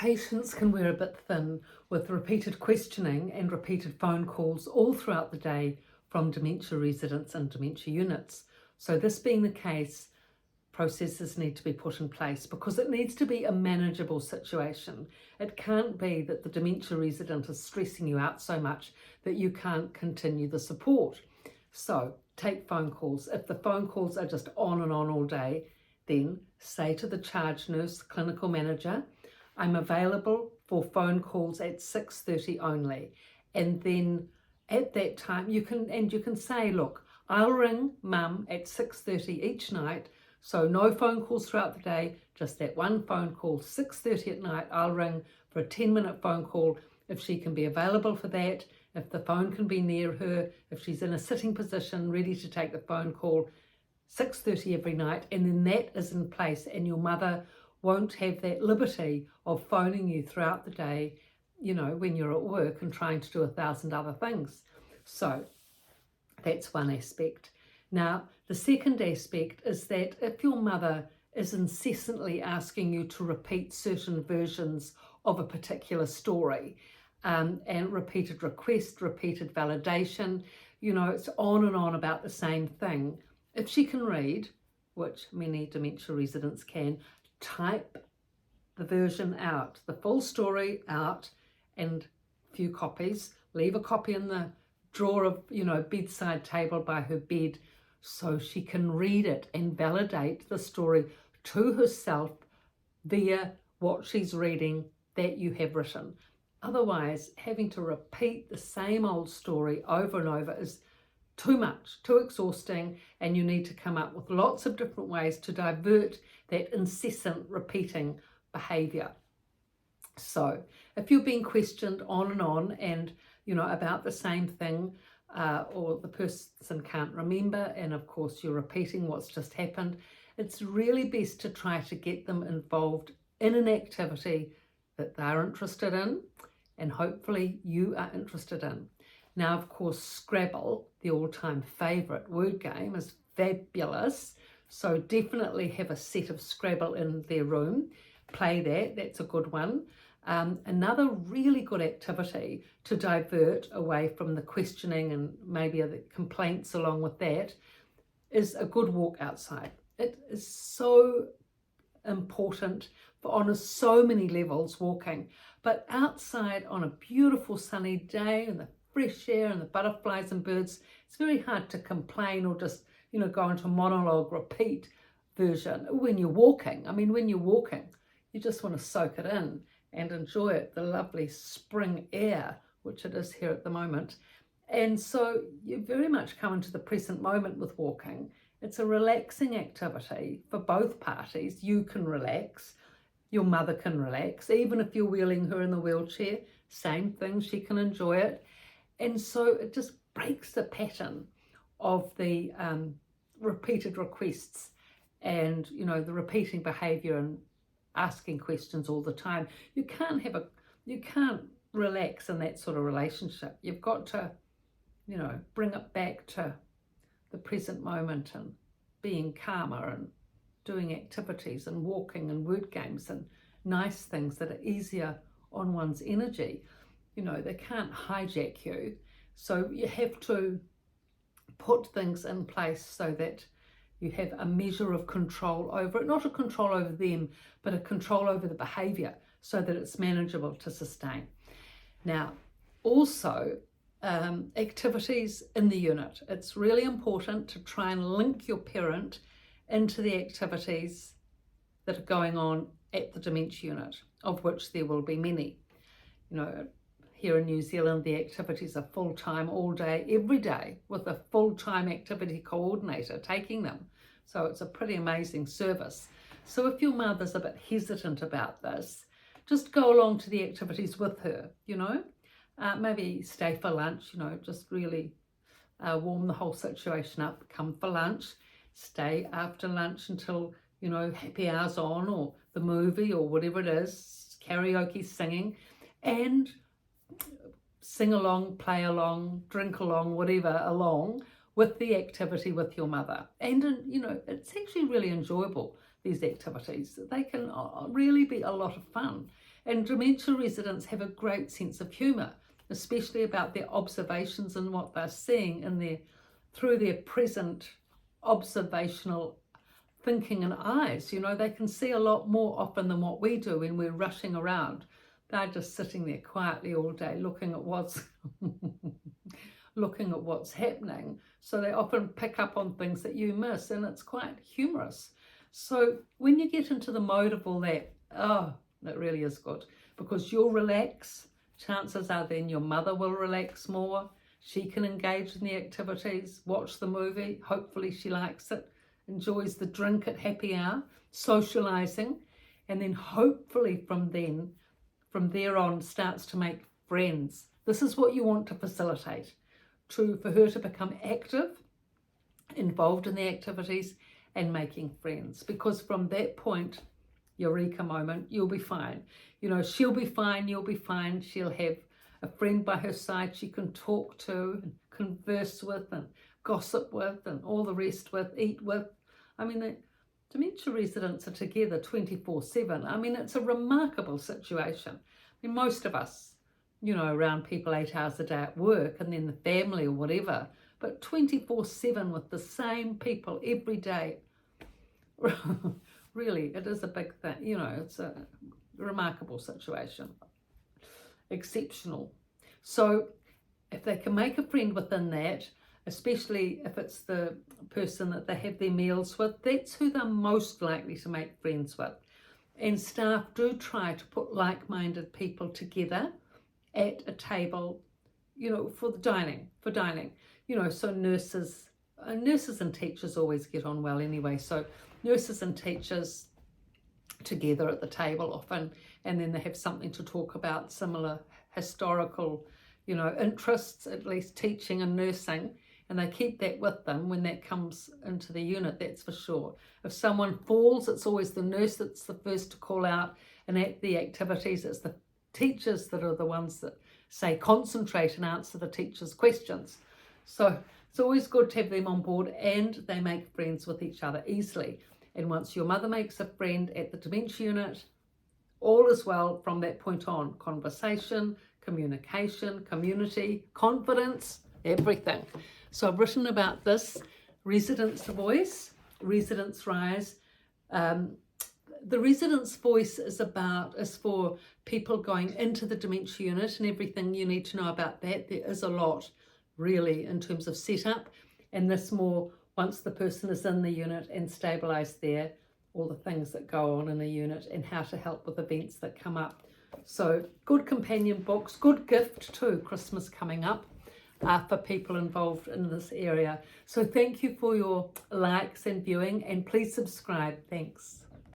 Patience can wear a bit thin with repeated questioning and repeated phone calls all throughout the day from dementia residents and dementia units. So this being the case, processes need to be put in place because it needs to be a manageable situation. It can't be that the dementia resident is stressing you out so much that you can't continue the support. So take phone calls. If the phone calls are just on and on all day, then say to the charge nurse, clinical manager, I'm available for phone calls at 6:30 only. And then at that time you can say, look, I'll ring mum at 6:30 each night. So no phone calls throughout the day, just that one phone call, 6:30 at night. I'll ring for a 10-minute phone call if she can be available for that, if the phone can be near her, if she's in a sitting position ready to take the phone call, 6:30 every night. And then that is in place, and your mother won't have that liberty of phoning you throughout the day, you know, when you're at work and trying to do 1,000 other things. So that's one aspect. Now, the second aspect is that if your mother is incessantly asking you to repeat certain versions of a particular story, and repeated request, repeated validation, you know, it's on and on about the same thing. If she can read, which many dementia residents can, type the version out, the full story out, and a few copies. Leave a copy in the drawer of, you know, bedside table by her bed so she can read it and validate the story to herself via what she's reading that you have written. Otherwise, having to repeat the same old story over and over is too much, too exhausting, and you need to come up with lots of different ways to divert that incessant repeating behaviour. So if you're being questioned on and, you know, about the same thing, or the person can't remember, and of course you're repeating what's just happened, it's really best to try to get them involved in an activity that they're interested in, and hopefully you are interested in. Now, of course, Scrabble, the all-time favourite word game, is fabulous. So definitely have a set of Scrabble in their room. Play that, that's a good one. Another really good activity to divert away from the questioning and maybe the complaints along with that is a good walk outside. It is so important on so many levels, walking. But outside on a beautiful sunny day and the fresh air and the butterflies and birds, it's very hard to complain or just, you know, go into monologue, repeat version when you're walking. I mean, when you're walking, you just want to soak it in and enjoy it, the lovely spring air, which it is here at the moment. And so you very much come into the present moment with walking. It's a relaxing activity for both parties. You can relax, your mother can relax, even if you're wheeling her in the wheelchair, same thing, she can enjoy it. And so it just breaks the pattern of the repeated requests and, you know, the repeating behaviour and asking questions all the time. You can't relax in that sort of relationship. You've got to, you know, bring it back to the present moment and being calmer and doing activities and walking and word games and nice things that are easier on one's energy. You know, they can't hijack you. So you have to put things in place so that you have a measure of control over it, not a control over them, but a control over the behaviour so that it's manageable to sustain. Now, also, activities in the unit. It's really important to try and link your parent into the activities that are going on at the dementia unit, of which there will be many. You know, here in New Zealand, the activities are full-time all day, every day, with a full-time activity coordinator taking them. So it's a pretty amazing service. So if your mother's a bit hesitant about this, just go along to the activities with her, you know. Maybe stay for lunch, you know, just really warm the whole situation up. Come for lunch, stay after lunch until, you know, happy hour's on, or the movie, or whatever it is, karaoke, singing, and sing along, play along, drink along, whatever, along with the activity with your mother. And, you know, it's actually really enjoyable, these activities. They can really be a lot of fun. And dementia residents have a great sense of humour, especially about their observations and what they're seeing in through their present observational thinking and eyes. You know, they can see a lot more often than what we do when we're rushing around. They're just sitting there quietly all day looking at what's happening. So they often pick up on things that you miss, and it's quite humorous. So when you get into the mode of all that, oh, that really is good, because you'll relax. Chances are then your mother will relax more. She can engage in the activities, watch the movie. Hopefully she likes it, enjoys the drink at happy hour, socialising, and then hopefully from there on starts to make friends. This is what you want to facilitate, for her to become active, involved in the activities and making friends, because from that point, eureka moment, you'll be fine. You know, she'll be fine, you'll be fine. She'll have a friend by her side she can talk to and converse with and gossip with and all the rest with, eat with. I mean, the dementia residents are together 24/7. I mean, it's a remarkable situation. I mean, most of us, you know, around people 8 hours a day at work and then the family or whatever, but 24/7 with the same people every day. Really, it is a big thing. You know, it's a remarkable situation. Exceptional. So if they can make a friend within that, especially if it's the person that they have their meals with, that's who they're most likely to make friends with. And staff do try to put like-minded people together at a table, you know, for dining. You know, so nurses and teachers always get on well anyway. So nurses and teachers together at the table often, and then they have something to talk about, similar historical, you know, interests, at least teaching and nursing, and they keep that with them when that comes into the unit, that's for sure. If someone falls, it's always the nurse that's the first to call out, and at the activities, it's the teachers that are the ones that say concentrate and answer the teachers' questions. So it's always good to have them on board, and they make friends with each other easily. And once your mother makes a friend at the dementia unit, all is well from that point on. Conversation, communication, community, confidence, everything. So I've written about this, residents' voice, residents' rise. The residents' voice is for people going into the dementia unit and everything you need to know about that. There is a lot really in terms of setup, and this more once the person is in the unit and stabilised there, all the things that go on in a unit and how to help with events that come up. So good companion books, good gift too, Christmas coming up, for people involved in this area. So thank you for your likes and viewing, and please subscribe. Thanks.